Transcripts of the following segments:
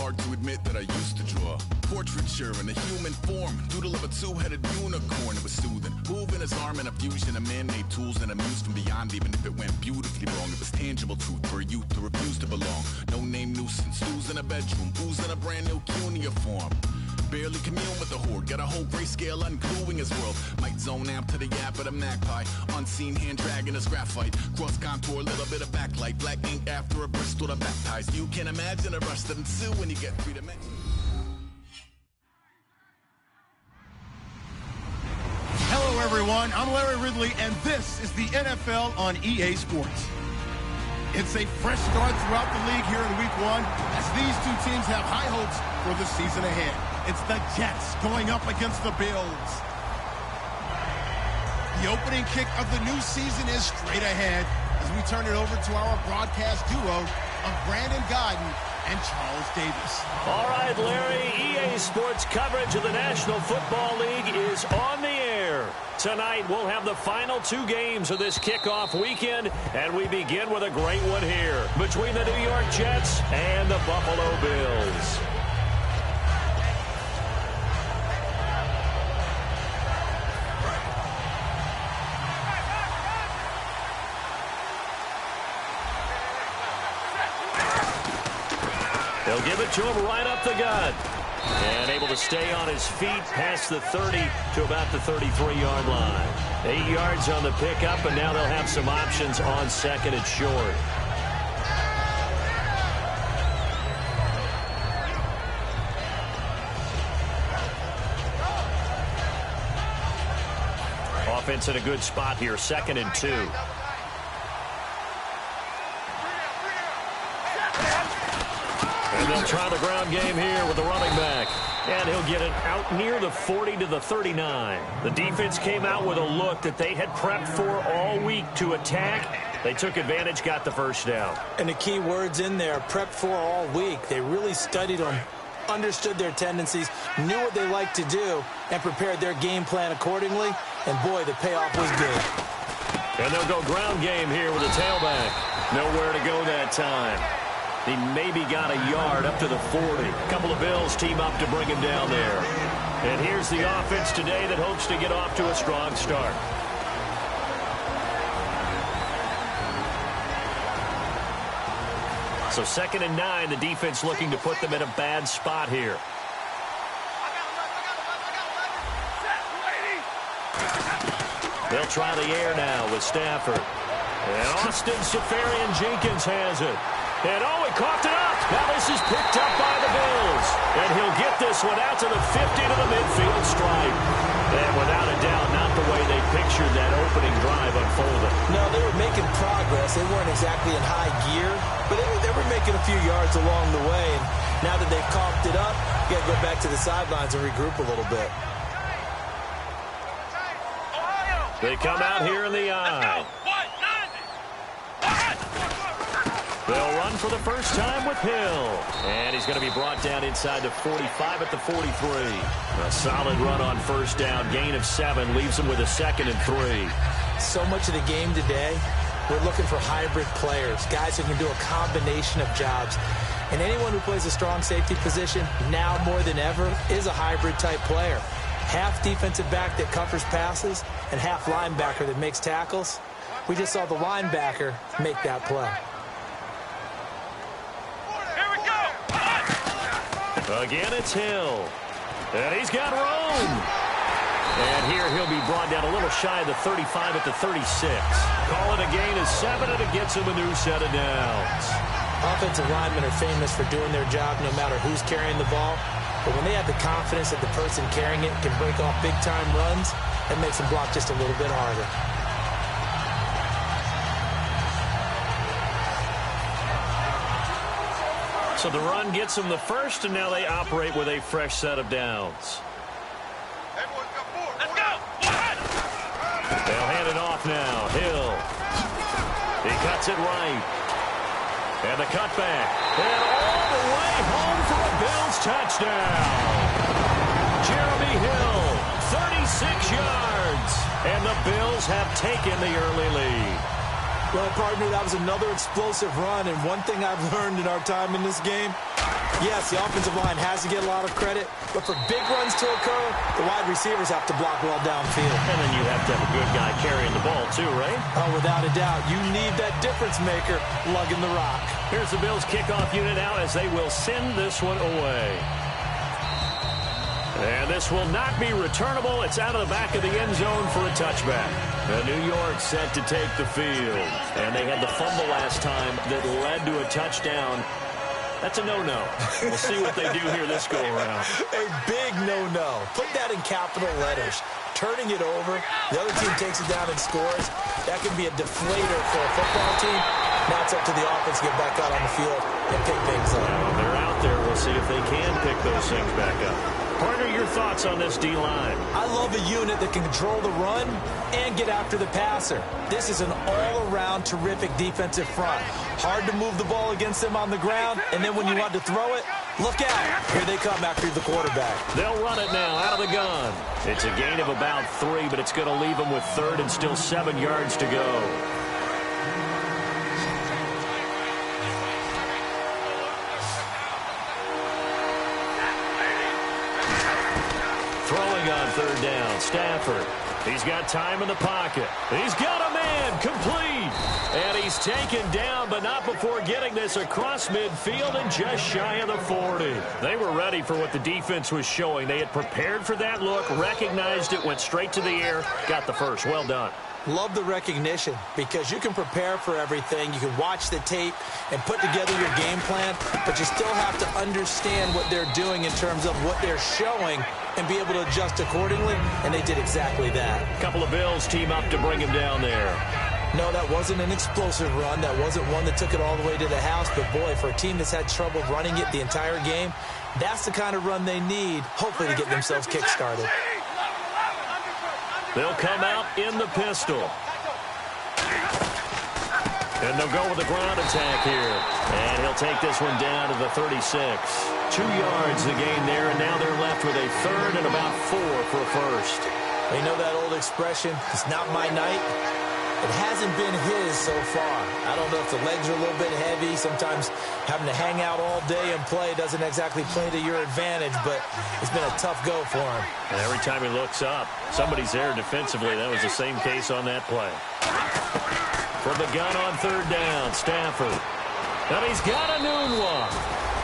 hard to admit that I used to draw portraiture in a human form, doodle of a two-headed unicorn. It was soothing, moving his arm in a fusion of man-made tools and a muse from beyond. Even if it went beautifully wrong, it was tangible truth for a youth to refuse to belong. No name nuisance, who's in a bedroom, who's in a brand new cuneiform. Barely commune with the horde, got a whole grayscale ungluing his world. Might zone out to the yap of the magpie, unseen hand dragging his graphite. Cross contour, little bit of backlight, black ink after a Bristol to baptize. You can imagine a rush that ensue when you get 3 dimensions. Hello everyone, I'm Larry Ridley and this is the NFL on EA Sports. It's a fresh start throughout the league here in Week 1 as these two teams have high hopes for the season ahead. It's the Jets going up against the Bills. The opening kick of the new season is straight ahead as we turn it over to our broadcast duo of Brandon Godden and Charles Davis. All right, Larry, EA Sports coverage of the National Football League is on the air. Tonight, we'll have the final 2 games of this kickoff weekend, and we begin with a great one here between the New York Jets and the Buffalo Bills. They'll give it to him right up the gut. And able to stay on his feet past the 30 to about the 33-yard line. 8 yards on the pickup, and now they'll have some options on second and short. Offense in a good spot here, 2nd and 2. And they'll try the ground game here with the running back. And he'll get it out near the 40 to the 39. The defense came out with a look that they had prepped for all week to attack. They took advantage, got the first down. And the key words in there, prepped for all week. They really studied them, understood their tendencies, knew what they liked to do, and prepared their game plan accordingly. And, boy, the payoff was good. And they'll go ground game here with the tailback. Nowhere to go that time. He maybe got a yard up to the 40. A couple of Bills team up to bring him down there. And here's the offense today that hopes to get off to a strong start. So 2nd and 9, the defense looking to put them in a bad spot here. They'll try the air now with Stafford. And Austin Seferian-Jenkins has it. And, oh, he coughed it up. Now this is picked up by the Bills. And he'll get this one out to the 50 to the midfield stripe. And without a doubt, not the way they pictured that opening drive unfolding. No, they were making progress. They weren't exactly in high gear, but they were making a few yards along the way. And now that they've coughed it up, you got to go back to the sidelines and regroup a little bit. They come out here in the eye. They'll run for the first time with Hill. And he's going to be brought down inside the 45 at the 43. A solid run on first down. Gain of 7 leaves him with a 2nd and 3. So much of the game today, we're looking for hybrid players, guys who can do a combination of jobs. And anyone who plays a strong safety position, now more than ever, is a hybrid-type player. Half defensive back that covers passes and half linebacker that makes tackles. We just saw the linebacker make that play. Again, it's Hill. And he's got room. And here he'll be brought down a little shy of the 35 at the 36. Call it a gain of 7, and it gets him a new set of downs. Offensive linemen are famous for doing their job no matter who's carrying the ball. But when they have the confidence that the person carrying it can break off big-time runs, that makes them block just a little bit harder. So the run gets them the first, and now they operate with a fresh set of downs. Let's go! They'll hand it off now. Hill. He cuts it right. And the cutback. And all the way home for a Bills touchdown. Jeremy Hill, 36 yards. And the Bills have taken the early lead. Well, partner, that was another explosive run, and one thing I've learned in our time in this game, Yes, the offensive line has to get a lot of credit, but for big runs to occur, the wide receivers have to block well downfield. And then you have to have a good guy carrying the ball too, right? Oh, without a doubt. You need that difference maker lugging the rock. Here's the Bills kickoff unit out as they will send this one away. And this will not be returnable. It's out of the back of the end zone for a touchback. And New York set to take the field. And they had the fumble last time that led to a touchdown. That's a no-no. We'll see what they do here this go-around. A big no-no. Put that in capital letters. Turning it over, the other team takes it down and scores. That can be a deflator for a football team. Now it's up to the offense to get back out on the field and pick things up. Well, they're out there. We'll see if they can pick those things back up. Partner, your thoughts on this D-line? I love a unit that can control the run and get after the passer. This is an all-around terrific defensive front. Hard to move the ball against them on the ground, and then when you want to throw it, look out. Here they come after the quarterback. They'll run it now out of the gun. It's a gain of about 3, but it's going to leave them with 3rd and still 7 yards to go. Throwing on 3rd down, Stafford. He's got time in the pocket. He's got a man, complete. And he's taken down, but not before getting this across midfield and just shy of the 40. They were ready for what the defense was showing. They had prepared for that look, recognized it, went straight to the air, got the first. Well done. Love the recognition because you can prepare for everything. You can watch the tape and put together your game plan, but you still have to understand what they're doing in terms of what they're showing and be able to adjust accordingly, and they did exactly that. A couple of Bills team up to bring him down there. No, that wasn't an explosive run. That wasn't one that took it all the way to the house, but boy, for a team that's had trouble running it the entire game, that's the kind of run they need, hopefully to get themselves kick-started. They'll come out in the pistol. And they'll go with the ground attack here. And he'll take this one down to the 36. 2 yards the gain there, and now they're left with a 3rd and about 4 for a first. You know that old expression, it's not my night. It hasn't been his so far. I don't know if the legs are a little bit heavy. Sometimes having to hang out all day and play doesn't exactly play to your advantage, but it's been a tough go for him. And every time he looks up, somebody's there defensively. That was the same case on that play. From the gun on 3rd down, Stafford. And he's got a noon one.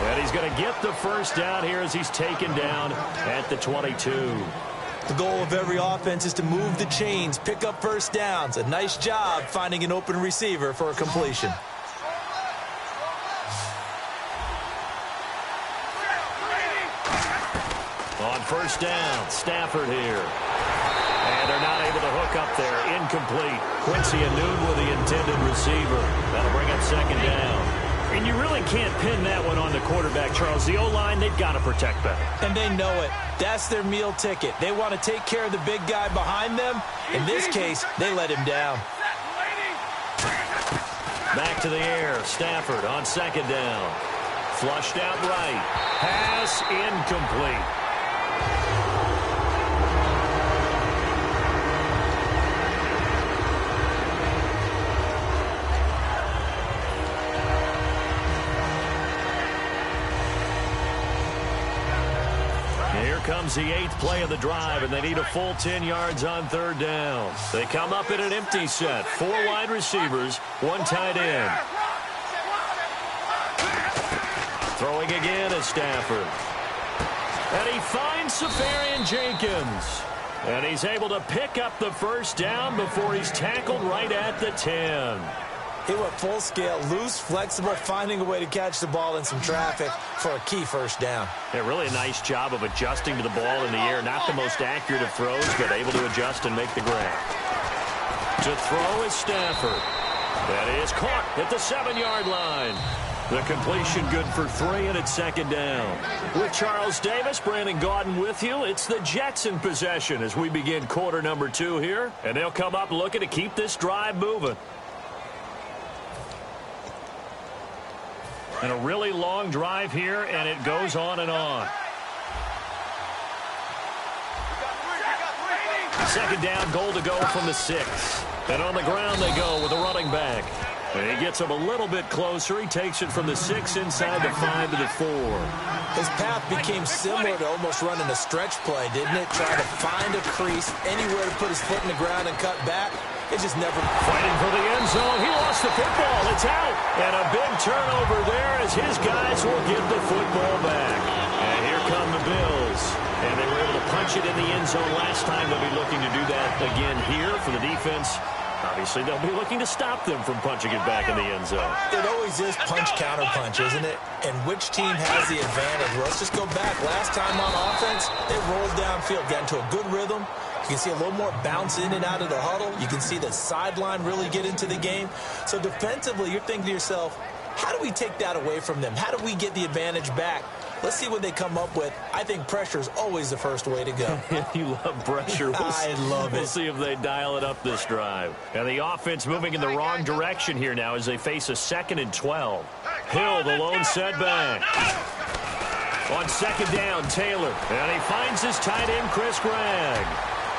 And he's going to get the first down here as he's taken down at the 22. The goal of every offense is to move the chains, pick up first downs. A nice job finding an open receiver for a completion. On 1st down, Stafford here. And they're not able to hook up there. Incomplete. Quincy Anoon with the intended receiver. That'll bring up 2nd down. And you really can't pin that one on the quarterback, Charles. The O-line, they've got to protect that. And they know it. That's their meal ticket. They want to take care of the big guy behind them. In this case, they let him down. Back to the air. Stafford on 2nd down. Flushed out right. Pass incomplete. Comes the 8th play of the drive, and they need a full 10 yards on 3rd down. They come up in an empty set. 4 wide receivers, 1 tight end. Throwing again is Stafford. And he finds Safarian Jenkins. And he's able to pick up the first down before he's tackled right at the 10. He went full scale, loose, flexible, finding a way to catch the ball in some traffic for a key first down. Yeah, really a nice job of adjusting to the ball in the air. Not the most accurate of throws, but able to adjust and make the grab. To throw is Stafford. That is caught at the 7-yard line. The completion good for 3, and it's 2nd down. With Charles Davis, Brandon Gaudin with you. It's the Jets in possession as we begin quarter number 2 here. And they'll come up looking to keep this drive moving. And a really long drive here, and it goes on and on. 2nd down, goal to go from the 6. And on the ground they go with a running back. And he gets him a little bit closer. He takes it from the 6 inside the 5 to the 4. His path became similar to almost running a stretch play, didn't it? Trying to find a crease, anywhere to put his foot in the ground and cut back. It just never... Fighting for the end zone. He lost the football. It's out. And a big turnover there as his guys will get the football back. And here come the Bills. And they were able to punch it in the end zone last time. They'll be looking to do that again here for the defense. Obviously, they'll be looking to stop them from punching it back in the end zone. It always is punch-counter-punch, isn't it? And which team has the advantage? Well, let's just go back. Last time on offense, they rolled downfield, got into a good rhythm. You can see a little more bounce in and out of the huddle. You can see the sideline really get into the game. So defensively, you're thinking to yourself, how do we take that away from them? How do we get the advantage back? Let's see what they come up with. I think pressure is always the first way to go. You love pressure. I love it. We'll see if they dial it up this drive. And the offense moving in the wrong direction here now as they face a 2nd and 12. Hill, the lone setback. On 2nd down, Taylor. And he finds his tight end, Chris Gregg.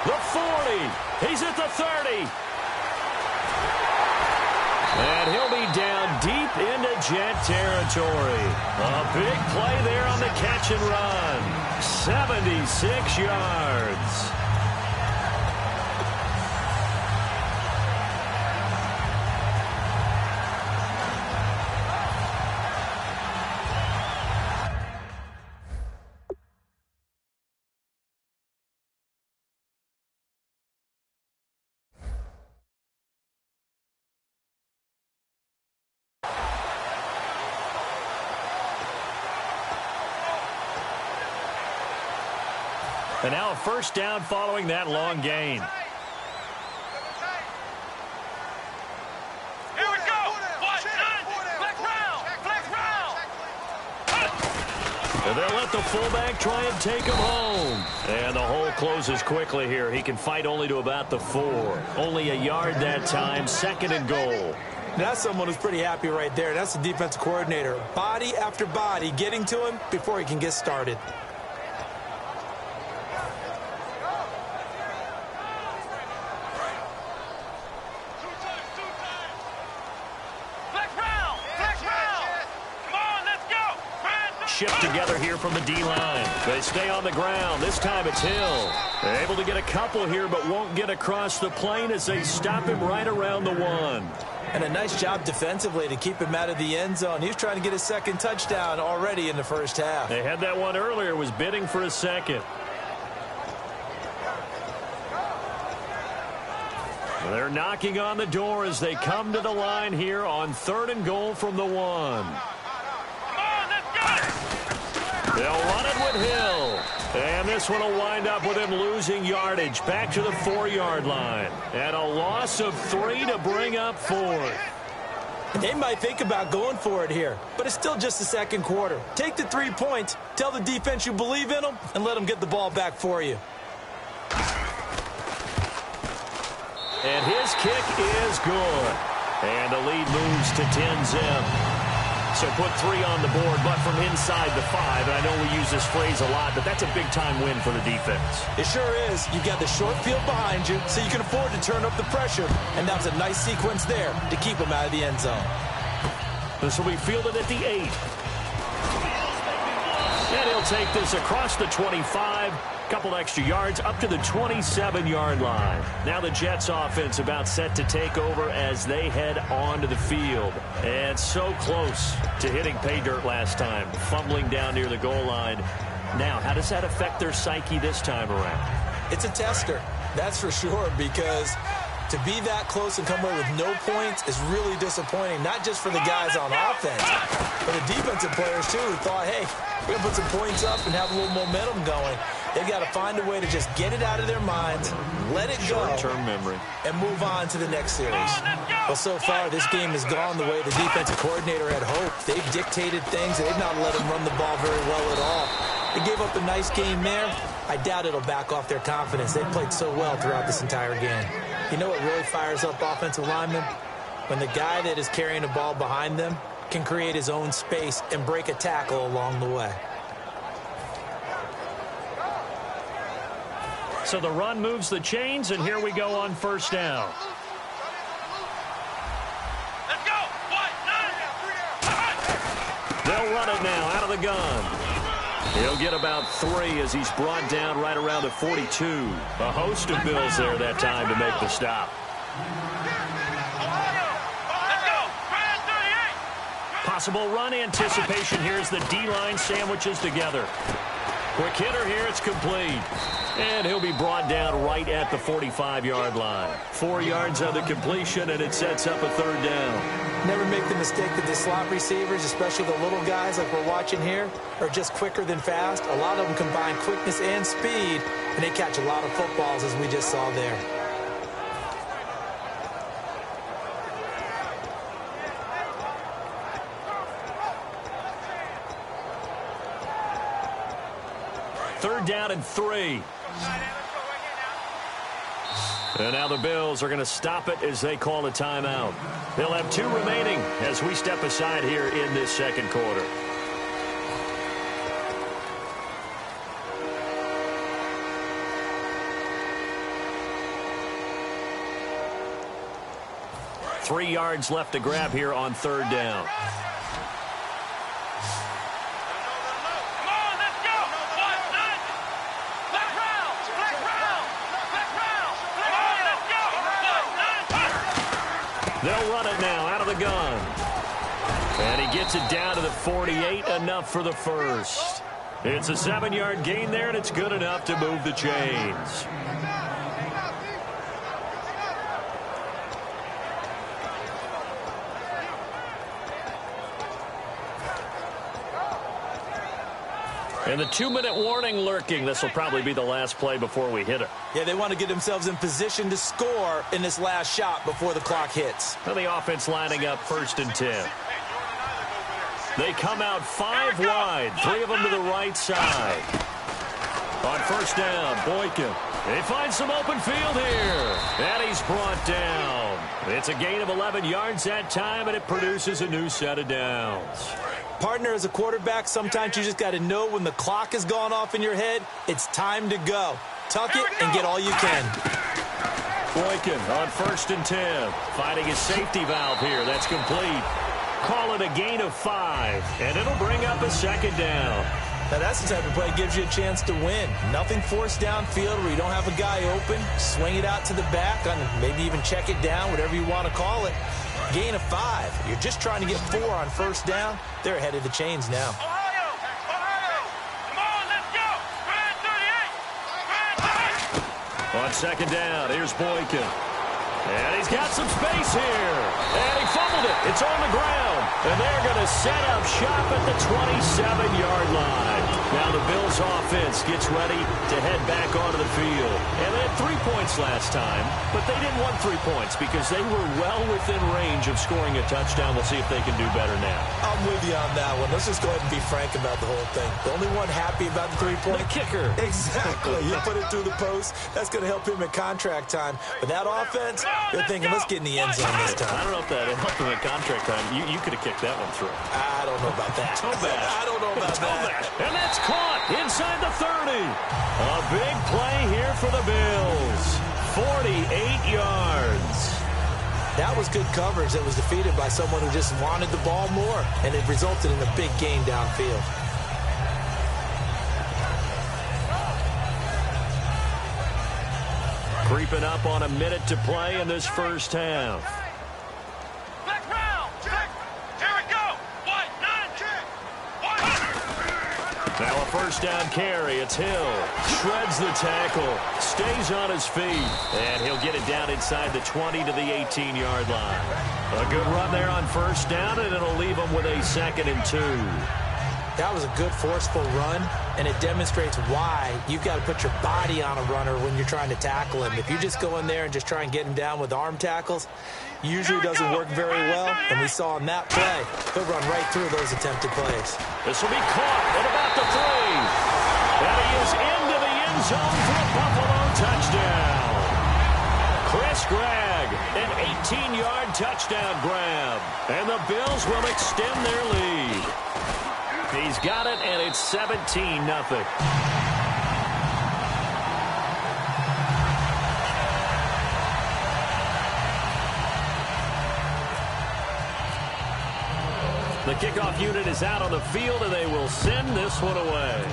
The 40. He's at the 30. And he'll be down deep into Jet territory. A big play there on the catch and run. 76 yards. And now a first down following that long gain. Here we go. Flex round. And they'll let the fullback try and take him home. And the hole closes quickly here. He can fight only to about the 4. Only a yard that time. 2nd and goal. That's someone who's pretty happy right there. That's the defensive coordinator. Body after body getting to him before he can get started. Shift together here from the D-line. They stay on the ground. This time it's Hill. They're able to get a couple here, but won't get across the plane as they stop him right around the 1. And a nice job defensively to keep him out of the end zone. He was trying to get his 2nd touchdown already in the first half. They had that one earlier, was bidding for a 2nd. They're knocking on the door as they come to the line here on 3rd and goal from the 1. They'll run it with Hill. And this one will wind up with him losing yardage back to the 4-yard line. And a loss of 3 to bring up 4th. They might think about going for it here, but it's still just the 2nd quarter. Take the 3 points, tell the defense you believe in them, and let them get the ball back for you. And his kick is good. And the lead moves to 10-zip. So put 3 on the board, but from inside the 5. And I know we use this phrase a lot, but that's a big-time win for the defense. It sure is. You've got the short field behind you, so you can afford to turn up the pressure. And that was a nice sequence there to keep him out of the end zone. This will be fielded at the 8. And he'll take this across the 25. Couple extra yards up to the 27-yard line. Now the Jets offense about set to take over as they head onto the field. And so close to hitting pay dirt last time, fumbling down near the goal line. Now, how does that affect their psyche this time around? It's a tester, that's for sure, because to be that close and come away with no points is really disappointing, not just for the guys on offense, but the defensive players, too, who thought, hey, we're going to put some points up and have a little momentum going. They've got to find a way to just get it out of their minds, let it go, short-term memory, and move on to the next series. Well, so far, this game has gone the way the defensive coordinator had hoped. They've dictated things. They've not let them run the ball very well at all. They gave up a nice game there. I doubt it'll back off their confidence. They've played so well throughout this entire game. You know what really fires up offensive linemen? When the guy that is carrying the ball behind them can create his own space and break a tackle along the way. So the run moves the chains, and here we go on first down. Let's go. They'll run it now out of the gun. He'll get about 3 as he's brought down right around the 42. A host of Bills there that time to make the stop. Possible run anticipation here as the D-line sandwiches together. Quick hitter here, it's complete. And he'll be brought down right at the 45-yard line. 4 yards on the completion, and it sets up a 3rd down. Never make the mistake that the slot receivers, especially the little guys like we're watching here, are just quicker than fast. A lot of them combine quickness and speed, and they catch a lot of footballs, as we just saw there. Third down and 3. And now the Bills are going to stop it as they call a timeout. They'll have 2 remaining as we step aside here in this second quarter. Three yards left to grab here on 3rd down. They'll run it now out of the gun. And he gets it down to the 48, enough for the first. It's a 7-yard gain there, and it's good enough to move the chains. And the 2-minute warning lurking. This will probably be the last play before we hit it. Yeah, they want to get themselves in position to score in this last shot before the clock hits. And the offense lining up 1st and 10. They come out 5 wide, 3 of them to the right side. On 1st down, Boykin. They find some open field here. And he's brought down. It's a gain of 11 yards that time, and it produces a new set of downs. Partner, as a quarterback, sometimes you just got to know when the clock has gone off in your head, it's time to go. Tuck it and get all you can. Boykin on 1st and 10. Finding his safety valve here. That's complete. Call it a gain of 5, and it'll bring up a 2nd down. Now, that's the type of play that gives you a chance to win. Nothing forced downfield where you don't have a guy open. Swing it out to the back, maybe even check it down, whatever you want to call it. Gain of 5. You're just trying to get 4 on 1st down. They're ahead of the chains now. Ohio! Come on, let's go! Brand 38! On 2nd down, here's Boykin. And he's got some space here. And he fumbled it. It's on the ground. And they're going to set up shop at the 27-yard line. Now the Bills offense gets ready to head back onto the field. And they had 3 points last time, but they didn't want 3 points because they were well within range of scoring a touchdown. We'll see if they can do better now. I'm with you on that one. Let's just go ahead and be frank about the whole thing. The only one happy about the 3-point? The kicker. Exactly. You put it through the post. That's going to help him at contract time. But that offense, they're thinking, let's get in the end zone this time. I don't know if that helped him at contract time. You could have kicked that one through. I don't know about that. I don't know about that. And that's caught inside the 30. A big play here for the Bills. 48 yards. That was good coverage that was defeated by someone who just wanted the ball more, and it resulted in a big gain downfield. Creeping up on a minute to play in this first half. Black round! Here we go! White, 9, Now a 1st down carry. It's Hill. Shreds the tackle. Stays on his feet. And he'll get it down inside the 20 to the 18-yard line. A good run there on 1st down, and it'll leave him with a 2nd and 2. That was a good, forceful run, and it demonstrates why you've got to put your body on a runner when you're trying to tackle him. If you just go in there and just try and get him down with arm tackles, usually doesn't work very well, and we saw in that play, he'll run right through those attempted plays. This will be caught at about the 3. And he is into the end zone for a Buffalo touchdown. Chris Gregg, an 18-yard touchdown grab, and the Bills will extend their lead. He's got it, and it's 17-0. The kickoff unit is out on the field, and they will send this one away.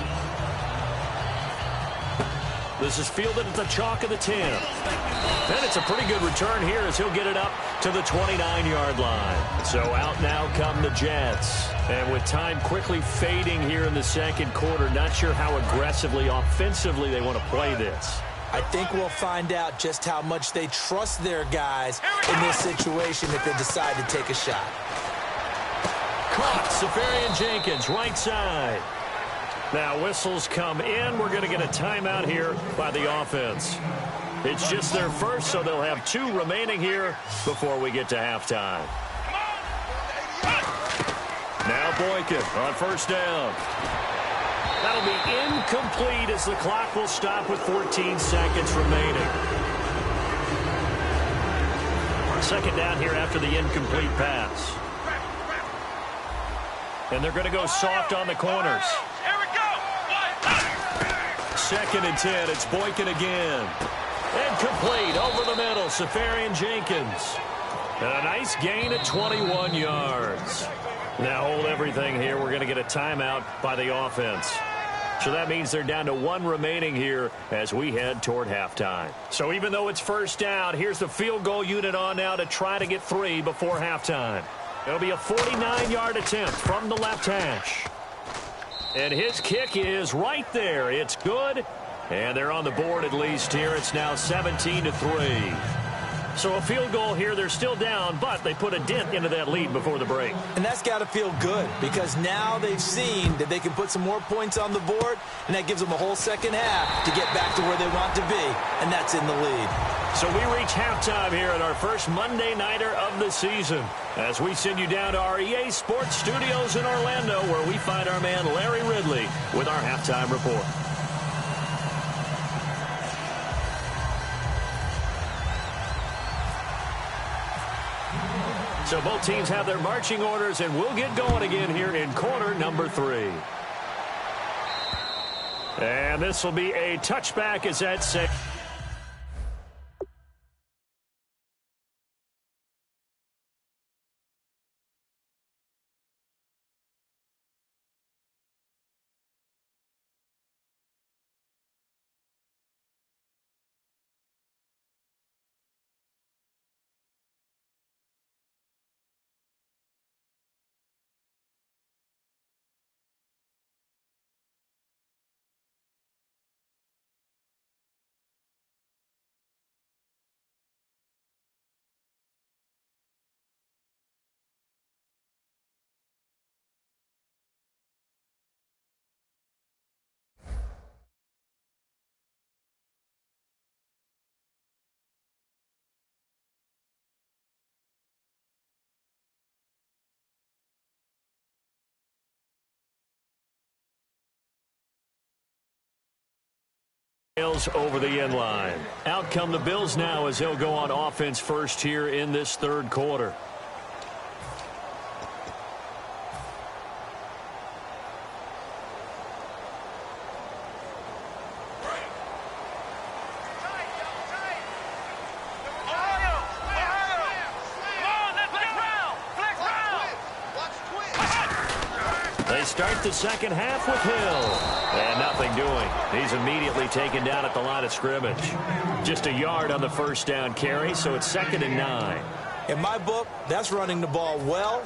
This is fielded at the chalk of the 10. And it's a pretty good return here as he'll get it up to the 29-yard line. So out now come the Jets. And with time quickly fading here in the second quarter, not sure how aggressively, offensively they want to play this. I think we'll find out just how much they trust their guys in this situation if they decide to take a shot. Caught. Safarian Jenkins, right side. Now whistles come in. We're going to get a timeout here by the offense. It's just their first, so they'll have 2 remaining here before we get to halftime. Now Boykin on first down. That'll be incomplete as the clock will stop with 14 seconds remaining. Second down here after the incomplete pass. And they're going to go soft on the corners. Here we go. Second and 10. It's Boykin again. Incomplete over the middle. Safarian Jenkins. And a nice gain at 21 yards. Now hold everything here. We're going to get a timeout by the offense. So that means they're down to 1 remaining here as we head toward halftime. So even though it's first down, here's the field goal unit on now to try to get 3 before halftime. It'll be a 49-yard attempt from the left hash. And his kick is right there. It's good. And they're on the board at least here. It's now 17-3. So a field goal here. They're still down, but they put a dent into that lead before the break. And that's got to feel good because now they've seen that they can put some more points on the board, and that gives them a whole second half to get back to where they want to be, and that's in the lead. So we reach halftime here at our first Monday Nighter of the season as we send you down to our EA Sports Studios in Orlando where we find our man Larry Ridley with our halftime report. So both teams have their marching orders, and we'll get going again here in quarter number 3. And this will be a touchback as that safe. Over the end line. Out come the Bills now as they'll go on offense first here in this third quarter. They start the second half with Hill. And nothing doing. He's immediately taken down at the line of scrimmage. Just a yard on the first down carry, so it's 2nd and 9. In my book, that's running the ball well,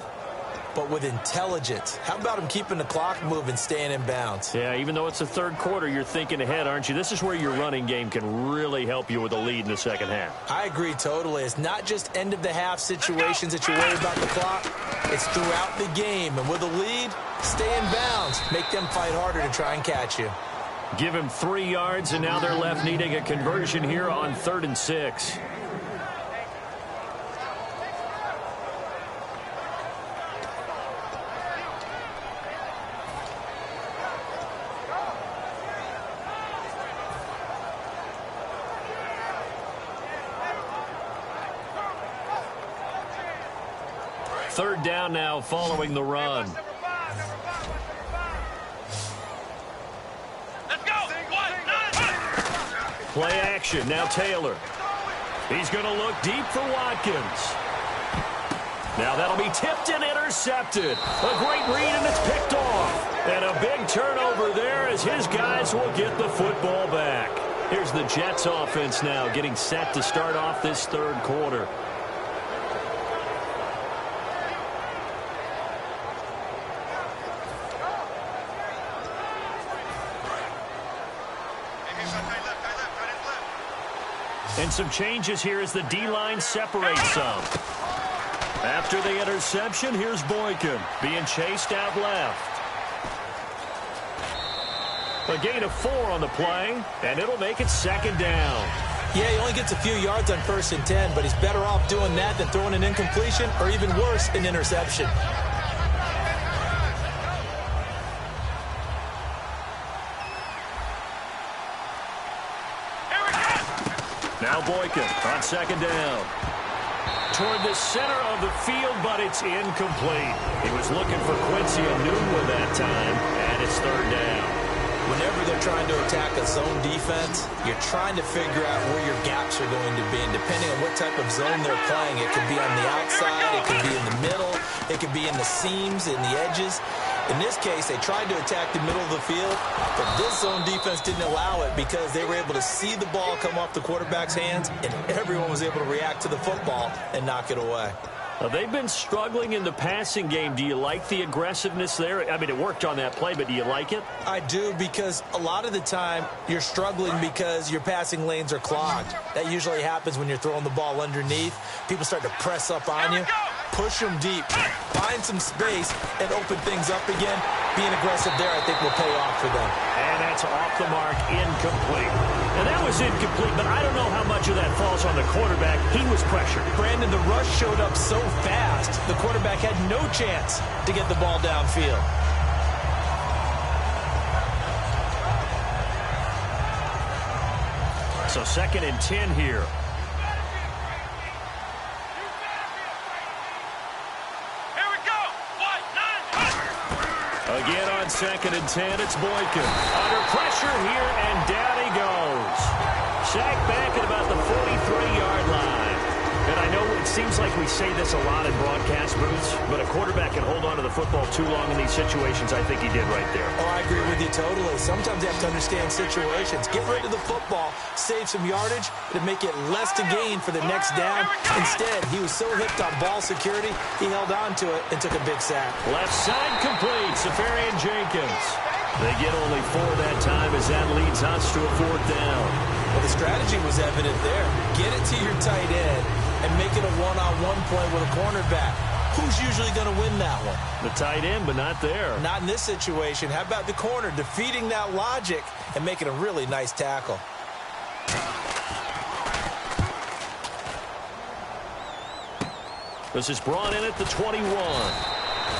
but with intelligence. How about him keeping the clock moving, staying in bounds? Yeah, even though it's the third quarter, you're thinking ahead, aren't you? This is where your running game can really help you with a lead in the second half. I agree totally. It's not just end-of-the-half situations that you worry about the clock. It's throughout the game. And with a lead, stay in bounds. Make them fight harder to try and catch you. Give him 3 yards, and now they're left needing a conversion here on 3rd and 6. Third down now following the run. Let's go. Play action. Now Taylor. He's going to look deep for Watkins. Now that'll be tipped and intercepted. A great read, and it's picked off. And a big turnover there as his guys will get the football back. Here's the Jets offense now getting set to start off this third quarter. And some changes here as the D-line separates some. After the interception, here's Boykin being chased out left. A gain of 4 on the play, and it'll make it second down. Yeah, he only gets a few yards on 1st and 10, but he's better off doing that than throwing an incompletion or even worse, an interception. Now Boykin on second down. Toward the center of the field, but it's incomplete. He was looking for Quincy Enunwa that time, and it's third down. Whenever they're trying to attack a zone defense, you're trying to figure out where your gaps are going to be. And depending on what type of zone they're playing, it could be on the outside, it could be in the middle, it could be in the seams, in the edges. In this case, they tried to attack the middle of the field, but this zone defense didn't allow it because they were able to see the ball come off the quarterback's hands, and everyone was able to react to the football and knock it away. They've been struggling in the passing game. Do you like the aggressiveness there? I mean, it worked on that play, but do you like it? I do, because a lot of the time you're struggling because your passing lanes are clogged. That usually happens when you're throwing the ball underneath. People start to press up on you. Push them deep, find some space, and open things up again. Being aggressive there, I think, will pay off for them. And that's off the mark, incomplete. And that was incomplete, but I don't know how much of that falls on the quarterback. He was pressured. Brandon, the rush showed up so fast, the quarterback had no chance to get the ball downfield. So 2nd and 10 here. Again on 2nd and 10, it's Boykin. Under pressure here, and down he goes. Sacked back at about the 43-yard line. And I know it seems like we say this a lot in broadcast booths, but a quarterback can hold on to the football too long in these situations. I think he did right there. Oh, I agree with you totally. Sometimes you have to understand situations. Get rid of the football, save some yardage, to make it less to gain for the next down. Instead, he was so hipped on ball security, he held on to it and took a big sack. Left side complete, Safarian Jenkins. They get only 4 that time as that leads us to a 4th down. Well, the strategy was evident there. Get it to your tight end and make it a one-on-one play with a cornerback. Who's usually going to win that one? The tight end, but not there. Not in this situation. How about the corner defeating that logic and making a really nice tackle? This is brought in at the 21.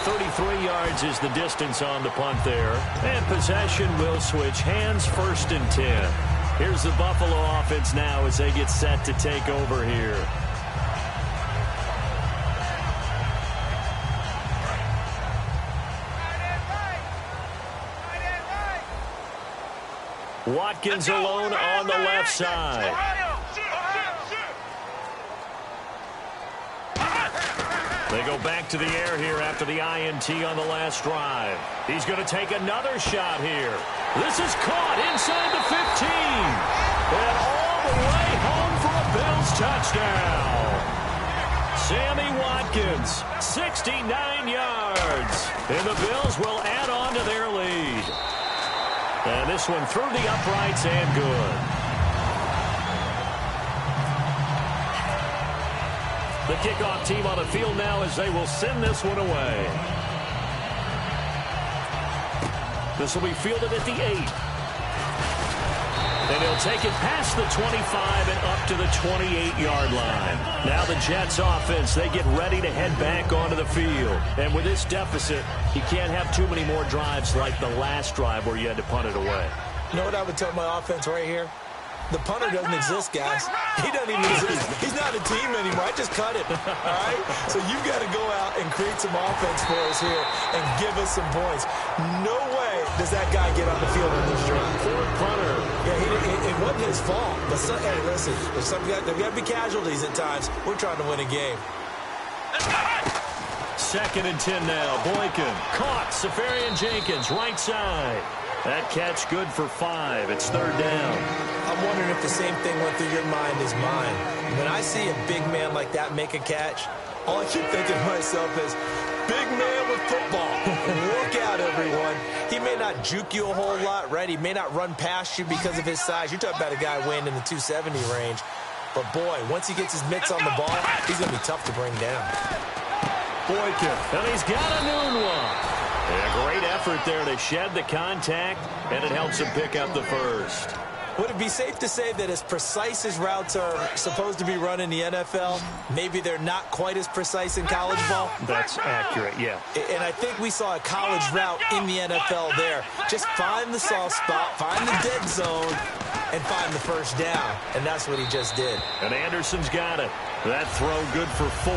33 yards is the distance on the punt there. And possession will switch hands, 1st and 10. Here's the Buffalo offense now as they get set to take over here. Watkins alone on the left side. They go back to the air here after the INT on the last drive. He's going to take another shot here. This is caught inside the 15. And all the way home for a Bills touchdown. Sammy Watkins, 69 yards. And the Bills will add on to their lead. And this one through the uprights and good. The kickoff team on the field now as they will send this one away. This will be fielded at the 8. And he'll take it past the 25 and up to the 28-yard line. Now the Jets offense, they get ready to head back onto the field. And with this deficit, you can't have too many more drives like the last drive where you had to punt it away. You know what I would tell my offense right here? The punter doesn't exist, guys. He doesn't even exist. He's not a team anymore. I just cut him. All right? So you've got to go out and create some offense for us here and give us some points. No way does that guy get on the field on this drive. Poor punter. Yeah, it wasn't his fault. But hey, listen, there's got to be casualties at times. We're trying to win a game. Let's go! 2nd and 10 now. Boykin caught. Safarian Jenkins, right side. That catch good for 5. It's 3rd down. I'm wondering if the same thing went through your mind as mine. When I see a big man like that make a catch, all I keep thinking to myself is, big man with football. Look out, everyone. He may not juke you a whole lot, right? He may not run past you because of his size. You're talking about a guy weighing in the 270 range. But, boy, once he gets his mitts on the ball, he's going to be tough to bring down. Boykin, and he's got a noon one. And a great effort there to shed the contact, and it helps him pick up the first. Would it be safe to say that as precise as routes are supposed to be run in the NFL, maybe they're not quite as precise in college ball? That's accurate, yeah. And I think we saw a college route in the NFL there. Just find the soft spot, find the dead zone, and find the first down. And that's what he just did. And Anderson's got it. That throw good for 4.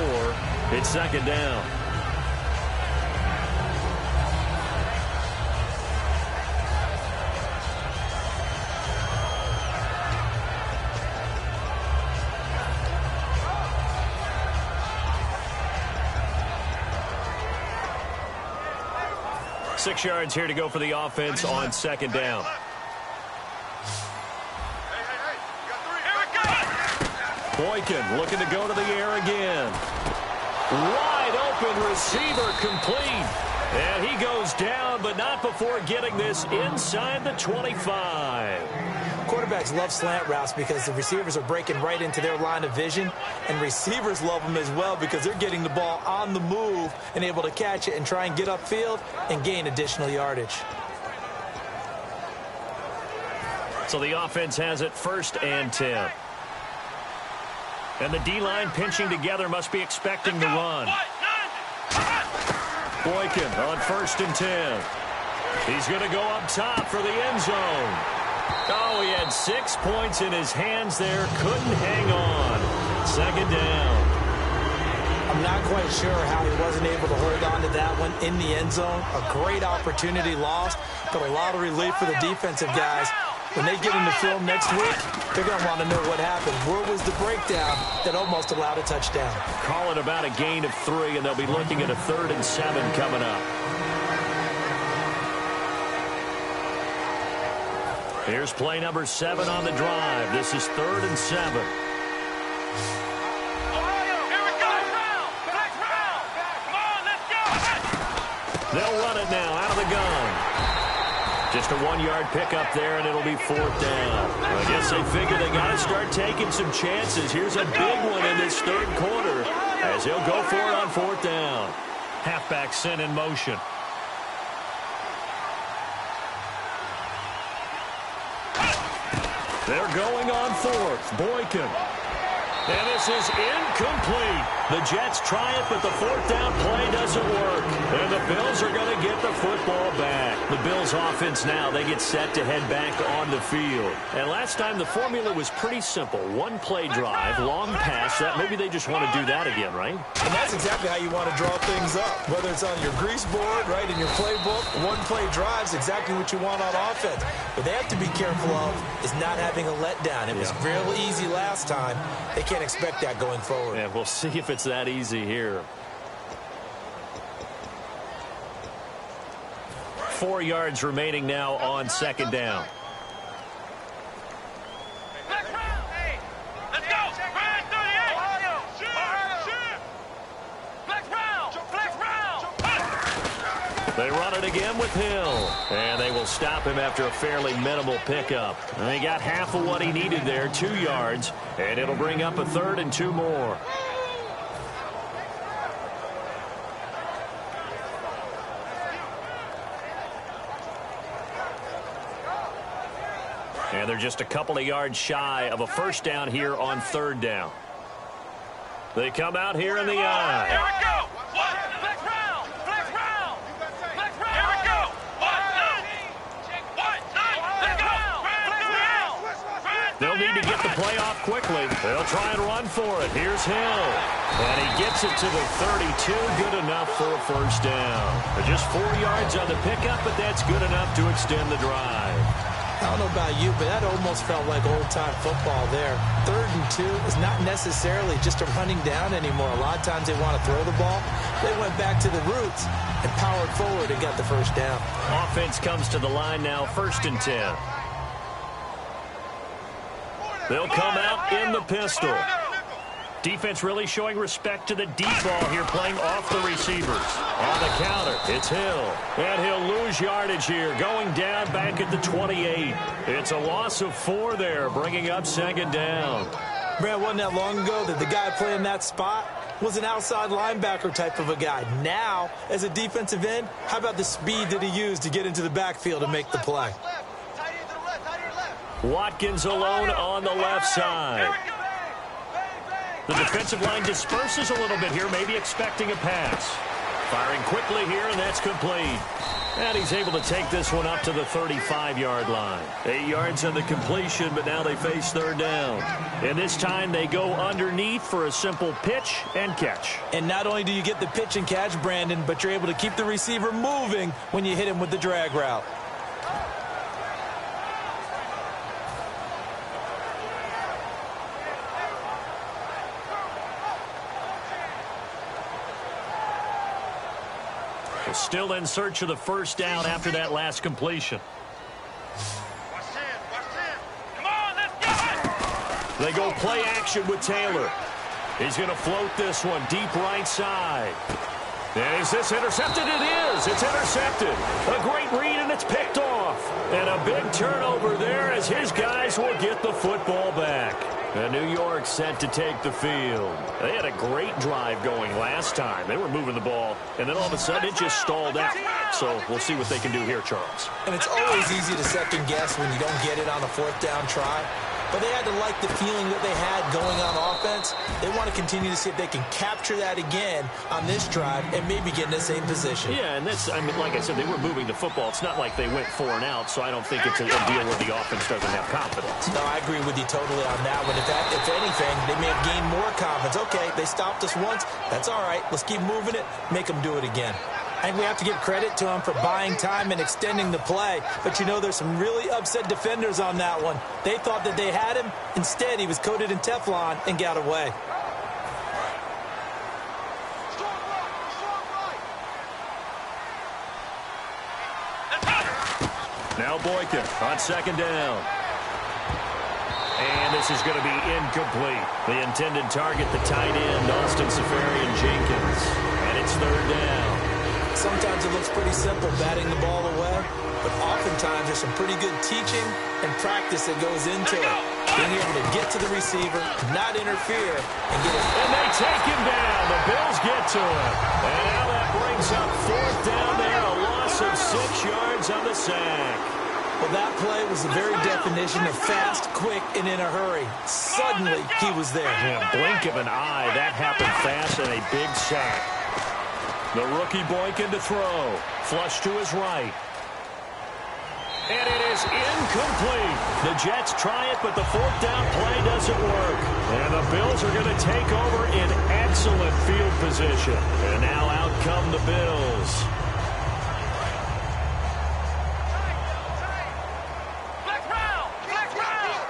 It's 2nd down. Six yards here to go for the offense on 2nd down. Boykin looking to go to the air again. Wide open receiver complete. And he goes down, but not before getting this inside the 25. Quarterbacks love slant routes because the receivers are breaking right into their line of vision, and receivers love them as well because they're getting the ball on the move and able to catch it and try and get upfield and gain additional yardage. So the offense has it 1st and 10. And the D-line pinching together must be expecting the run. Boykin on 1st and 10. He's going to go up top for the end zone. Oh, he had 6 points in his hands there. Couldn't hang on. 2nd down. I'm not quite sure how he wasn't able to hold on to that one in the end zone. A great opportunity lost, but a lot of relief for the defensive guys. When they get into film next week, they're going to want to know what happened. Where was the breakdown that almost allowed a touchdown? Call it about a gain of 3, and they'll be looking at a 3rd and 7 coming up. Here's play number 7 on the drive. This is 3rd and 7. They'll run it now out of the gun. Just a 1-yard pickup there, and it'll be 4th down. I guess they figure they got to start taking some chances. Here's a big one in this 3rd quarter as he'll go for it on 4th down. Halfback sent in motion. They're going on 4th. Boykin. And this is incomplete. The Jets try it, but the 4th down play doesn't work. And the Bills are going to get the football back. The Bills offense now, they get set to head back on the field. And last time the formula was pretty simple. 1-play drive, long pass. That maybe they just want to do that again, right? And that's exactly how you want to draw things up. Whether it's on your grease board, right, in your playbook, 1-play drive's exactly what you want on offense. What they have to be careful of is not having a letdown. It was real easy last time. They can't expect that going forward. Yeah, we'll see if it's that easy here. 4 yards remaining now on 2nd down. They run it again with Hill, and they will stop him after a fairly minimal pickup. And they got half of what he needed there, 2 yards, and it'll bring up a 3rd and 2 more. And they're just a couple of yards shy of a 1st down here on 3rd down. They come out here in the eye. Here we go. Flex round. Flex round. Flex round. Here we go. They'll need to get the play off quickly. They'll try and run for it. Here's Hill. And he gets it to the 32. Good enough for a 1st down. Just 4 yards on the pickup, but that's good enough to extend the drive. I don't know about you, but that almost felt like old-time football there. 3rd and 2 is not necessarily just a running down anymore. A lot of times they want to throw the ball. They went back to the roots and powered forward and got the first down. Offense comes to the line now, 1st and 10. They'll come out in the pistol. Defense really showing respect to the deep ball here, playing off the receivers. On the counter, it's Hill. And he'll lose yardage here, going down back at the 28. It's a loss of 4 there, bringing up 2nd down. Brad, wasn't that long ago that the guy playing that spot was an outside linebacker type of a guy. Now, as a defensive end, how about the speed that he used to get into the backfield and make the play? Watkins alone on the left side. The defensive line disperses a little bit here, maybe expecting a pass. Firing quickly here, and that's complete. And he's able to take this one up to the 35-yard line. 8 yards on the completion, but now they face 3rd down. And this time they go underneath for a simple pitch and catch. And not only do you get the pitch and catch, Brandon, but you're able to keep the receiver moving when you hit him with the drag route. Still in search of the first down after that last completion. Come on, let's go it! They go play action with Taylor. He's going to float this one deep right side. And is this intercepted? It is. It's intercepted. A great read, and it's picked off. And a big turnover there as his guys will get the football back. And New York set to take the field. They had a great drive going last time. They were moving the ball, and then all of a sudden it just stalled out. So we'll see what they can do here, Charles. And it's always easy to second guess when you don't get it on a 4th down try. But they had to like the feeling that they had going on offense. They want to continue to see if they can capture that again on this drive and maybe get in the same position. Yeah, and that's, I mean, like I said, they were moving the football. It's not like they went 4 and out, so I don't think it's a deal where the offense doesn't have confidence. No, I agree with you totally on that one. If anything, they may have gained more confidence. Okay, they stopped us once. That's all right. Let's keep moving it. Make them do it again. I think we have to give credit to him for buying time and extending the play. But, you know, there's some really upset defenders on that one. They thought that they had him. Instead, he was coated in Teflon and got away. Now Boykin on 2nd down. And this is going to be incomplete. The intended target, the tight end, Austin Safarian-Jenkins. And it's 3rd down. Sometimes it looks pretty simple, batting the ball away, but oftentimes there's some pretty good teaching and practice that goes into it. Being able to get to the receiver, not interfere, and get it. And they take him down. The Bills get to him. And now that brings up 4th down there, a loss of 6 yards on the sack. Well, that play was the very definition of fast, quick, and in a hurry. Suddenly, he was there. Yeah, blink of an eye. That happened fast and a big sack. The rookie Boykin to throw. Flush to his right. And it is incomplete. The Jets try it, but the 4th down play doesn't work. And the Bills are going to take over in excellent field position. And now out come the Bills. Flex round! Flex round!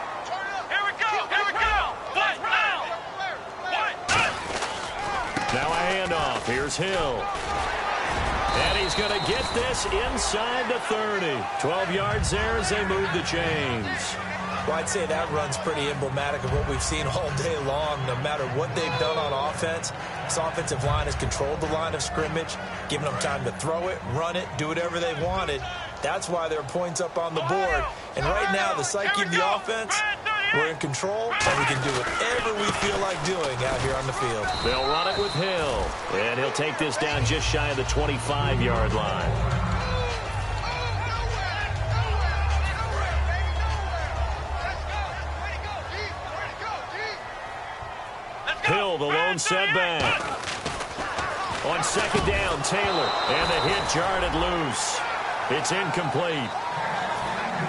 Here we go! Here we go! Flex round! Now a handoff. Here's Hill. And he's going to get this inside the 30. 12 yards there as they move the chains. Well, I'd say that run's pretty emblematic of what we've seen all day long. No matter what they've done on offense, this offensive line has controlled the line of scrimmage, given them time to throw it, run it, do whatever they wanted. That's why there are points up on the board. And right now, the psyche of the offense, we're in control, and we can do whatever we feel like doing out here on the field. They'll run it with Hill, and he'll take this down just shy of the 25-yard line. Hill, the lone setback. On 2nd down, Taylor, and the hit jarred loose. It's incomplete.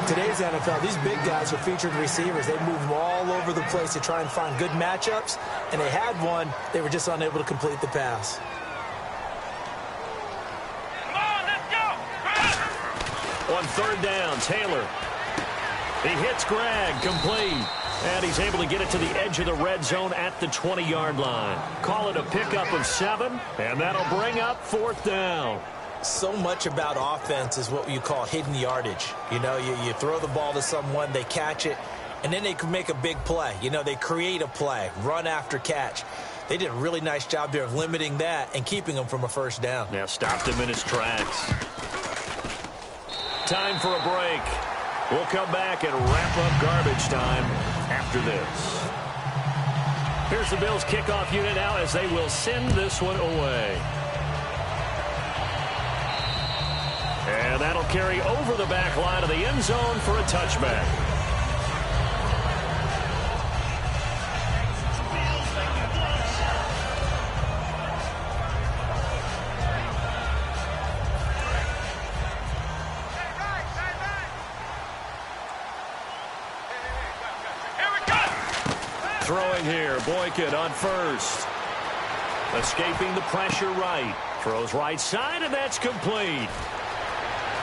Today's NFL, these big guys are featured receivers. They move them all over the place to try and find good matchups, and they had one. They were just unable to complete the pass. Come on, let's go! On 3rd down, Taylor. He hits Greg, complete. And he's able to get it to the edge of the red zone at the 20-yard line. Call it a pickup of 7, and that'll bring up 4th down. So much about offense is what you call hidden yardage. You know, you throw the ball to someone, they catch it, and then they can make a big play. You know, they create a play, run after catch. They did a really nice job there of limiting that and keeping him from a first down. Yeah, stopped him in his tracks. Time for a break. We'll come back and wrap up garbage time after this. Here's the Bills kickoff unit now as they will send this one away. And that'll carry over the back line of the end zone for a touchback. Throwing here, Boykin on first. Escaping the pressure right. Throws right side, and that's complete.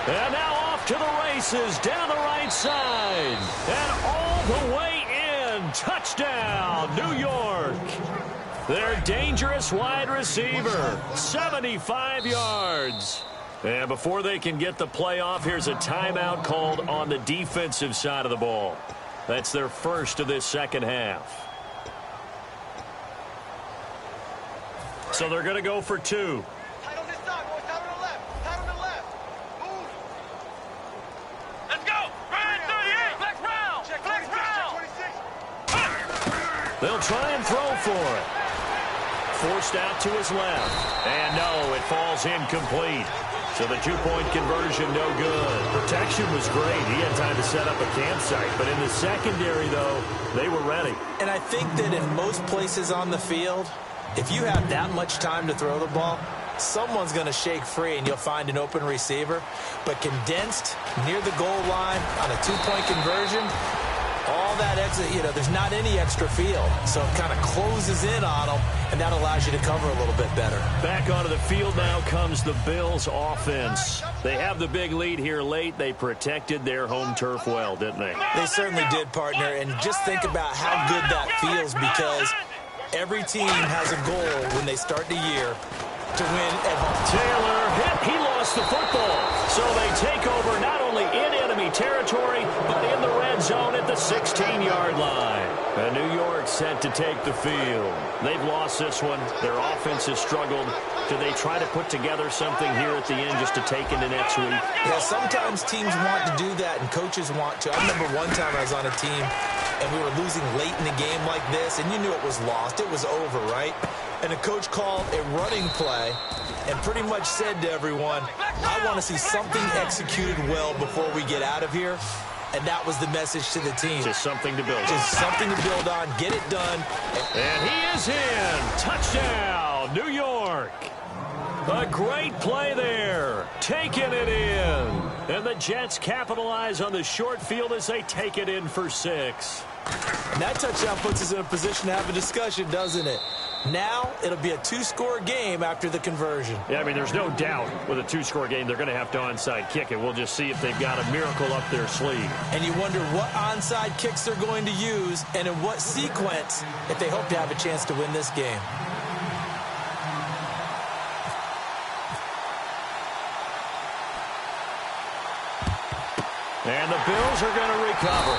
And now off to the races, down the right side. And all the way in. Touchdown, New York. Their dangerous wide receiver, 75 yards. And before they can get the play off, here's a timeout called on the defensive side of the ball. That's their first of this second half. So they're going to go for 2. Tight on this side, boys. Tight on the left. Tight on the left. Move. Let's go. Right 38. Flex round. Flex round. 26. They'll try and throw for it. Forced out to his left. And no, it falls incomplete. So the 2-point conversion, no good. Protection was great. He had time to set up a campsite. But in the secondary, though, they were ready. And I think that in most places on the field, if you have that much time to throw the ball, someone's going to shake free and you'll find an open receiver. But condensed near the goal line on a 2-point conversion, all that extra, you know, there's not any extra field. So it kind of closes in on them, and that allows you to cover a little bit better. Back onto the field now comes the Bills offense. They have the big lead here late. They protected their home turf well, didn't they? They certainly did, partner. And just think about how good that feels, because every team has a goal when they start the year to win at home. Taylor hit. He lost the football. So they take over not only in enemy territory, but in the red zone at the 16-yard line. And New York set to take the field. They've lost this one. Their offense has struggled. Do they try to put together something here at the end just to take into next week? Yeah, sometimes teams want to do that, and coaches want to. I remember one time I was on a team, and we were losing late in the game like this, and you knew it was lost. It was over, right? And the coach called a running play and pretty much said to everyone, I want to see something executed well before we get out of here. And that was the message to the team. Just something to build on. Just something to build on. Get it done. And he is in. Touchdown, New York. A great play there. Taking it in. And the Jets capitalize on the short field as they take it in for 6. And that touchdown puts us in a position to have a discussion, doesn't it? Now it'll be a 2-score game after the conversion. Yeah, I mean, there's no doubt with a 2-score game they're going to have to onside kick it. We'll just see if they've got a miracle up their sleeve. And you wonder what onside kicks they're going to use and in what sequence if they hope to have a chance to win this game. And the Bills are going to recover.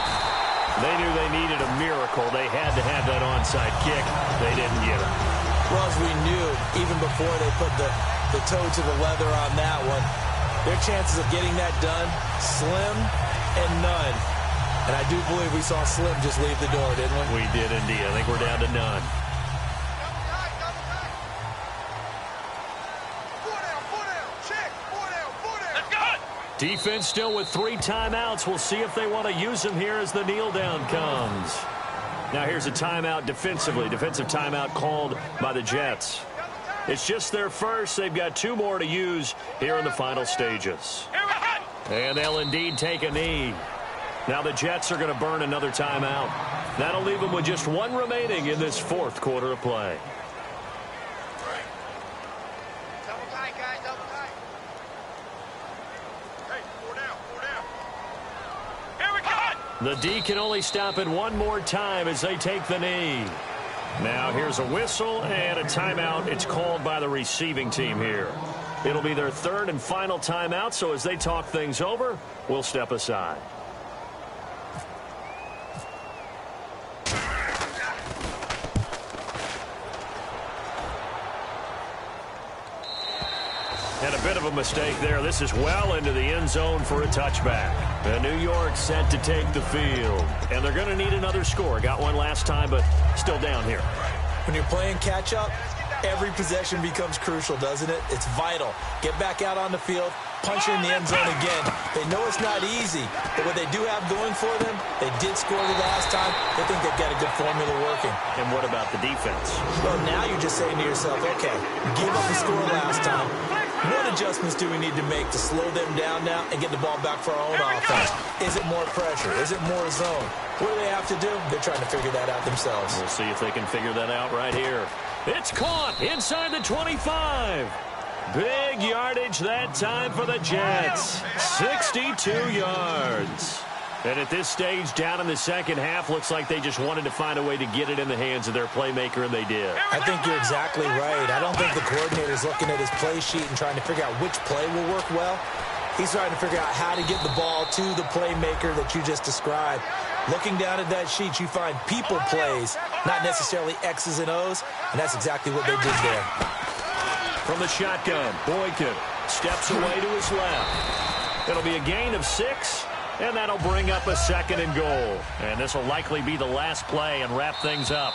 They knew they needed a miracle. They had to have that onside kick. They didn't get it. Well, as we knew, even before they put the toe to the leather on that one, their chances of getting that done, slim and none. And I do believe we saw Slim just leave the door, didn't we? We did indeed. I think we're down to none. Defense still with 3 timeouts. We'll see if they want to use them here as the kneel down comes. Now here's a timeout defensively. Defensive timeout called by the Jets. It's just their first. They've got 2 more to use here in the final stages. And they'll indeed take a knee. Now the Jets are going to burn another timeout. That'll leave them with just 1 remaining in this 4th quarter of play. The D can only stop it one more time as they take the knee. Now here's a whistle and a timeout. It's called by the receiving team here. It'll be their third and final timeout, so as they talk things over, we'll step aside. And a bit of a mistake there. This is well into the end zone for a touchback. And New York set to take the field. And they're going to need another score. Got one last time, but still down here. When you're playing catch-up, every possession becomes crucial, doesn't it? It's vital. Get back out on the field, punch her in the end zone again. They know it's not easy, but what they do have going for them, they did score the last time. They think they've got a good formula working. And what about the defense? Well, now you're just saying to yourself, okay, give up the score last time. What adjustments do we need to make to slow them down now and get the ball back for our own offense? Is it more pressure? Is it more zone? What do they have to do? They're trying to figure that out themselves. We'll see if they can figure that out right here. It's caught inside the 25. Big yardage that time for the Jets. 62 yards. And at this stage, down in the second half, looks like they just wanted to find a way to get it in the hands of their playmaker, and they did. I think you're exactly right. I don't think the coordinator's looking at his play sheet and trying to figure out which play will work well. He's trying to figure out how to get the ball to the playmaker that you just described. Looking down at that sheet, you find people plays, not necessarily X's and O's, and that's exactly what they did there. From the shotgun, Boykin steps away to his left. It'll be a gain of 6. And that'll bring up a 2nd and goal. And this will likely be the last play and wrap things up.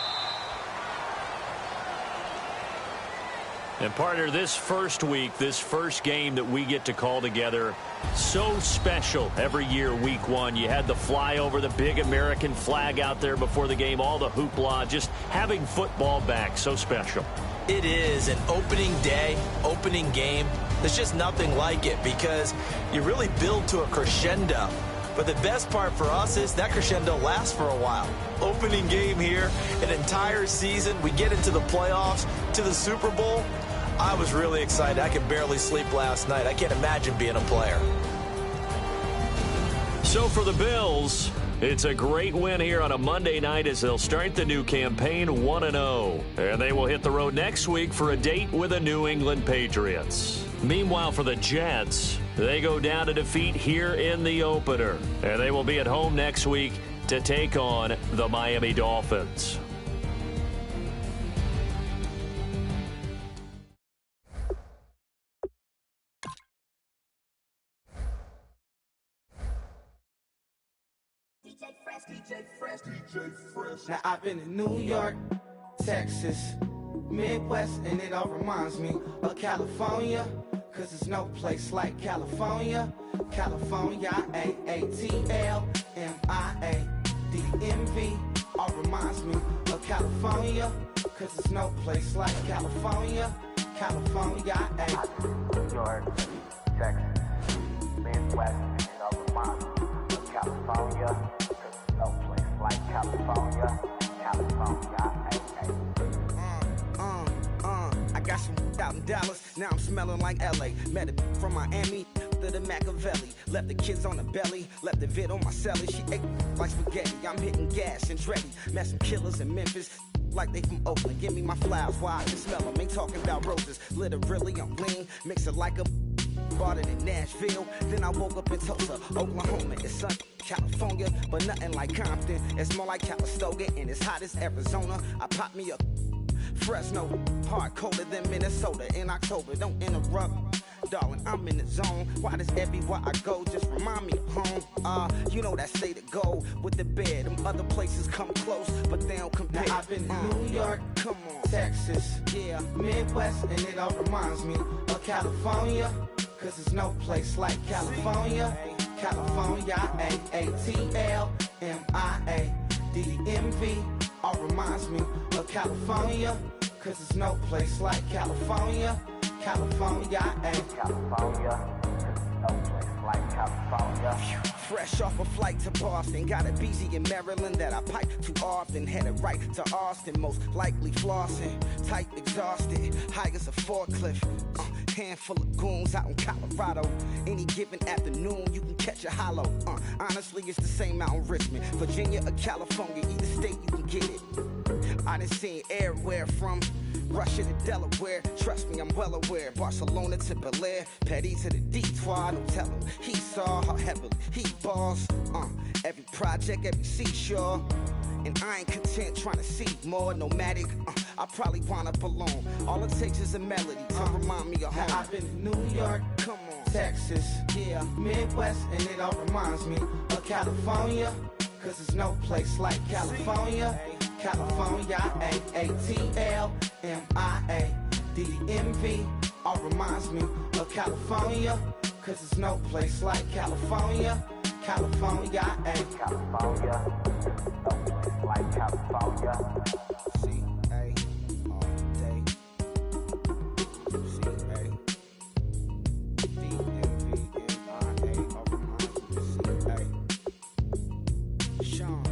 And partner, this first week, this first game that we get to call together, so special every year, week 1. You had the flyover, the big American flag out there before the game, all the hoopla, just having football back, so special. It is an opening day, opening game. There's just nothing like it because you really build to a crescendo. But the best part for us is that crescendo lasts for a while. Opening game here, an entire season. We get into the playoffs, to the Super Bowl. I was really excited. I could barely sleep last night. I can't imagine being a player. So for the Bills, it's a great win here on a Monday night as they'll start the new campaign 1-0. And they will hit the road next week for a date with the New England Patriots. Meanwhile, for the Jets, they go down to defeat here in the opener. And they will be at home next week to take on the Miami Dolphins. Now I've been in New York, Texas, Midwest, and it all reminds me of California, cause there's no place like California. California, A-A-T-L-M-I-A-D-M-V, all reminds me of California, cause there's no place like California. California, New York, Texas, Midwest, and it all reminds me of California, cause there's no place like California. California, I got some out in Dallas, now I'm smelling like LA. Met a from Miami to the Machiavelli. Left the kids on the belly, left the vid on my celly. She ate like spaghetti, I'm hitting gas and Tretti. Met some killers in Memphis, like they from Oakland. Give me my flowers while I can smell them. Ain't talking about roses, literally I'm lean. Mix it like a bought it in Nashville. Then I woke up in Tulsa, Oklahoma. It's sun, California, but nothing like Compton. It's more like Calistoga, and it's hot as Arizona. I pop me a Fresno, hard colder than Minnesota in October. Don't interrupt, darling, I'm in the zone. Why does everywhere I go just remind me of home? You know that state of gold with the bed. Them other places come close, but they don't compare. Now I've been to New York, come on, Texas, yeah, Midwest, and it all reminds me of California, cause there's no place like California. California, A-A-T-L-M-I-A-D-M-V, all reminds me of California, cause there's no place like California. California, California, no place like California. Fresh off a flight to Boston, got a BZ in Maryland that I pipe too often. Headed right to Austin, most likely flossing. Tight, exhausted, high as a forklift. handful of goons out in Colorado. Any given afternoon, you can catch a hollow. Honestly, it's the same out in Richmond, Virginia or California. Either state, you can get it. I done seen everywhere from Russia to Delaware. Trust me, I'm well aware. Barcelona to Bel Air, Petty to the Detroit. Don't tell him he saw how heavily he balls. Every project, every seashore. And I ain't content trying to see more nomadic. I probably wind up alone. All it takes is a melody to remind me of home. Now I've been to New York, Come on, Texas, yeah, Midwest, and it all reminds me of California. Cause there's no place like California. California, A-A-T-L-M-I-A D-M-V, all reminds me of California. Cause there's no place like California. California, California, like California. C-A, all day. C-A, D-M-V-M-I-A, all reminds me of C-A. Sean.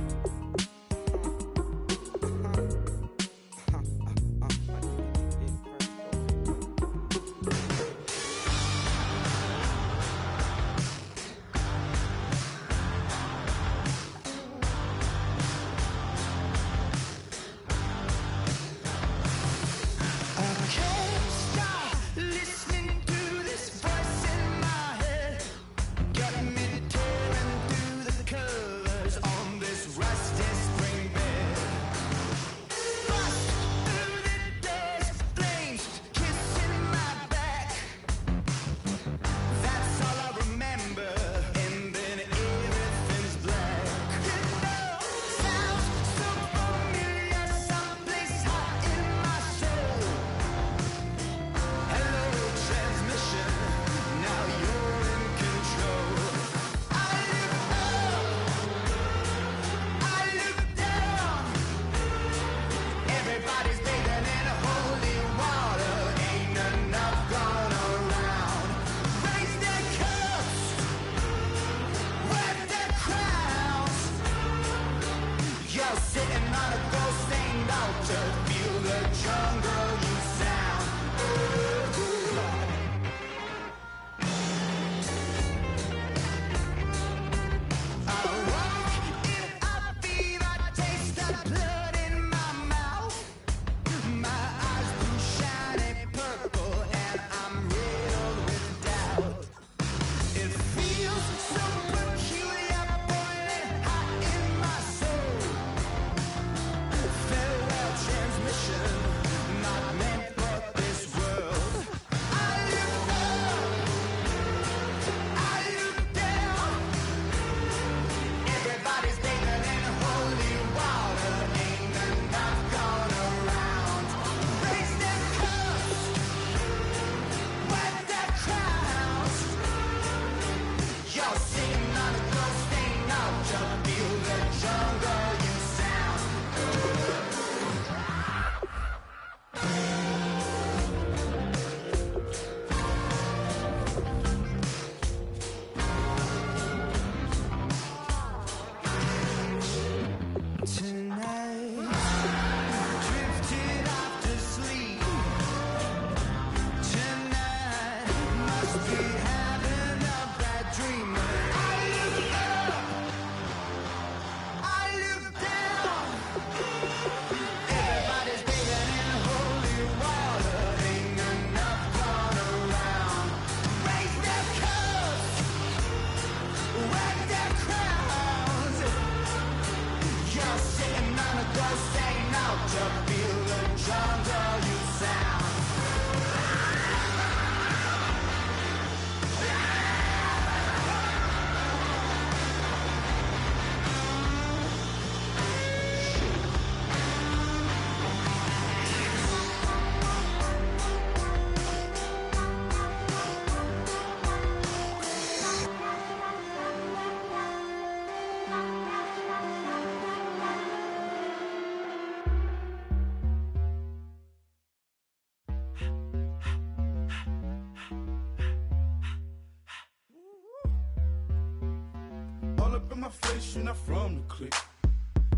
My face, you're not from the clique.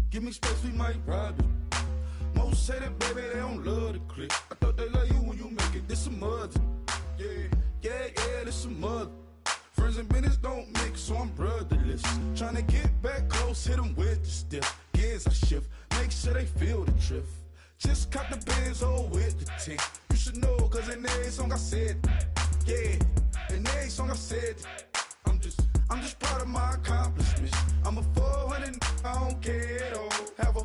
Give me space, we might rob it. Most say that, baby, they don't love the clique. I thought they love you when you make it. This some mud. Yeah. it's some mother. Friends and business don't mix, so I'm brotherless. Tryna get back close, hit them with the stiff. Gears I shift, make sure they feel the drift. Just cop the Benz, oh, with the tint. You should know, cause in every song I said, yeah, in every song I said, I'm just proud of my accomplishments. I'm a 400, I don't care at all. Have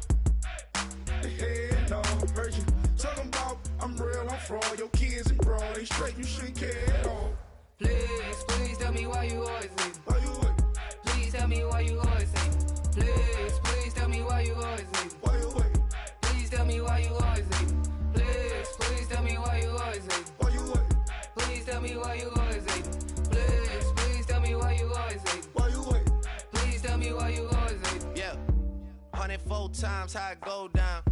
a head on, heard you talking about I'm real, I'm fraud. Your kids and broad, they straight, you shouldn't care at all. Please, please tell me why you always leave. Why you wait? Please tell me why you always leave. Please, please tell me why you always leave. Why you wait? Please tell me why you always leave. Please, please tell me why you always leave. Why you wait? Please tell me why you always leave. Please, please tell me why you always leave. Why you wait? Please tell me why you always leave. Yeah, 104 times how it go down.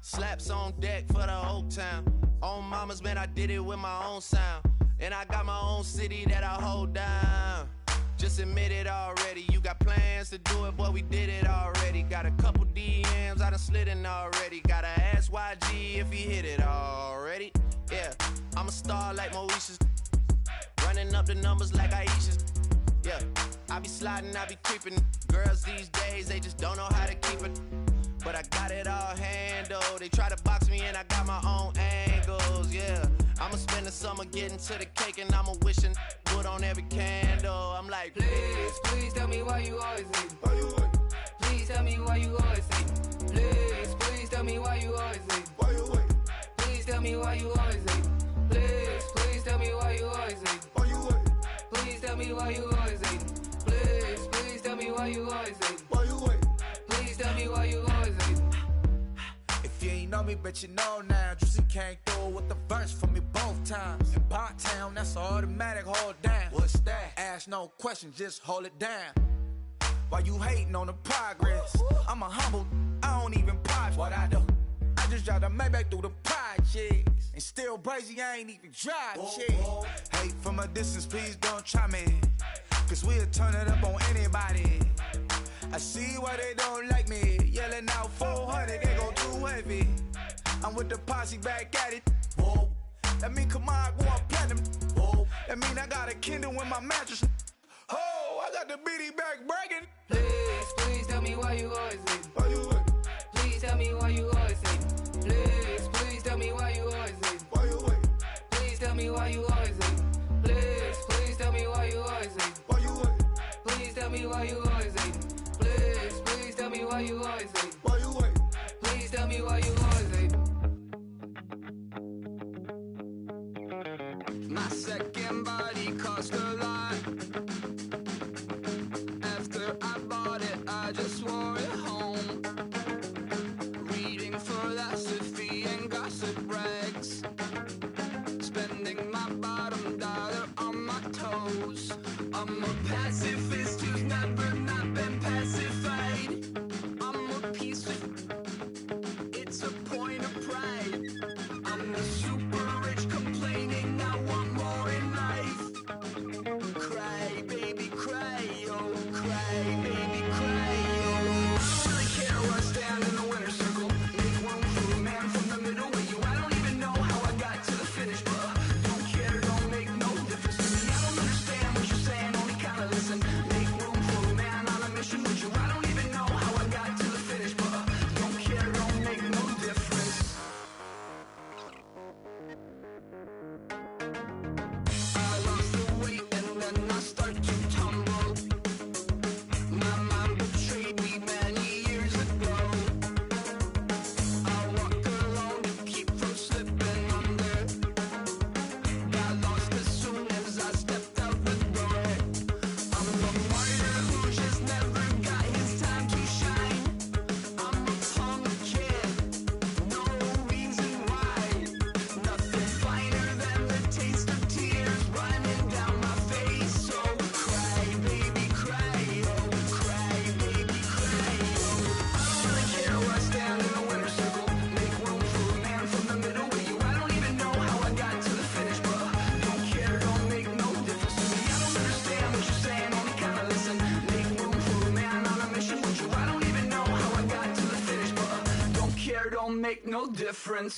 Slaps on deck for the whole town. On mamas, man, I did it with my own sound. And I got my own city that I hold down. Just admit it already. You got plans to do it, boy, we did it already. Got a couple DMs, I done slid in already. Gotta ask YG if he hit it already. Yeah, I'm a star like Moesha's. Running up the numbers like Aisha's. Yeah, I be sliding, I be creeping. Girls these days, they just don't know how to keep it. But I got it all handled. They try to box me in, I got my own angles, yeah. I'ma spend the summer getting to the cake and I'ma wishing put on every candle. I'm like, please, please tell me why you always leave. Why you wait? Please tell me why you always leave. Please, please tell me why you always leave. Why you wait? Please tell me why you always leave. Please, please tell me why you always leave. Why you wait? Please tell me why you always leave. Please, please tell me why you always leave. Why you wait? Please tell me why you always leave. If you ain't know me, but you know now. Juicy came through with the verse for me both times. In Bot Town, that's automatic, hold down. What's that? Ask no question, just hold it down. Why you hating on the progress? I'm a humble, I don't even pop. What I do? I just drive the Maybach through the projects. And still brazy, I ain't even drive shit. Hate from a distance, please don't try me. Cause we'll turn it up on anybody. I see why they don't like me. Yelling out 400, they go too heavy. I'm with the posse back at it. Whoa. That mean come on, go on platinum. Whoa. That mean I got a Kindle in my mattress. Oh, I got the BD back bragging. Please, please tell me why you always leave. Why you wait? Please tell me why you always leave. Please, please tell me why you always leave. Why you wait? Please tell me why you always leave. Please, please tell me why you always leave. Why you wait? Please tell me why you always leave. Please, please tell me why you always leave. Why you wait? Please tell me why you always leave. My second body cost a lot. After I bought it, I just wore it home. Reading philosophy and gossip rags. Spending my bottom dollar on my toes. I'm a pacifist who's never not been pacified. I'm a piece of... It's a point of pride. I'm the super rich complaining I want more in life. Cry, baby, cry, oh, cry, baby, cry, oh. I don't really care where I stand in the winner's circle. Make room for a man from the middle with you. I don't even know how I got to the finish, but don't care, don't make no difference to me. I don't understand what you're saying, only kinda listen. Make room for a man on a mission with you. I don't even know how I got to the finish, but don't care, don't make no difference. I lost the weight and then I start to tumble. My mind betrayed me many years ago. I walk alone to keep from slipping under. Got lost as soon as I stepped out the door. I'm a martyr who just never got his time to shine. I'm a punk kid, no reason why. Nothing finer than the taste of tears running down my face. So cry, baby, cry, oh, cry, baby, cry, oh. I don't really care where I stand in the winner's circle. Make room for a man from the middle with you. I don't even know how I got to the finish, but don't care, don't make no difference to me. I don't understand what you're saying, only kinda listen. Make room for a man on a mission with you. I don't even know how I got to the finish, but don't care, don't make no difference.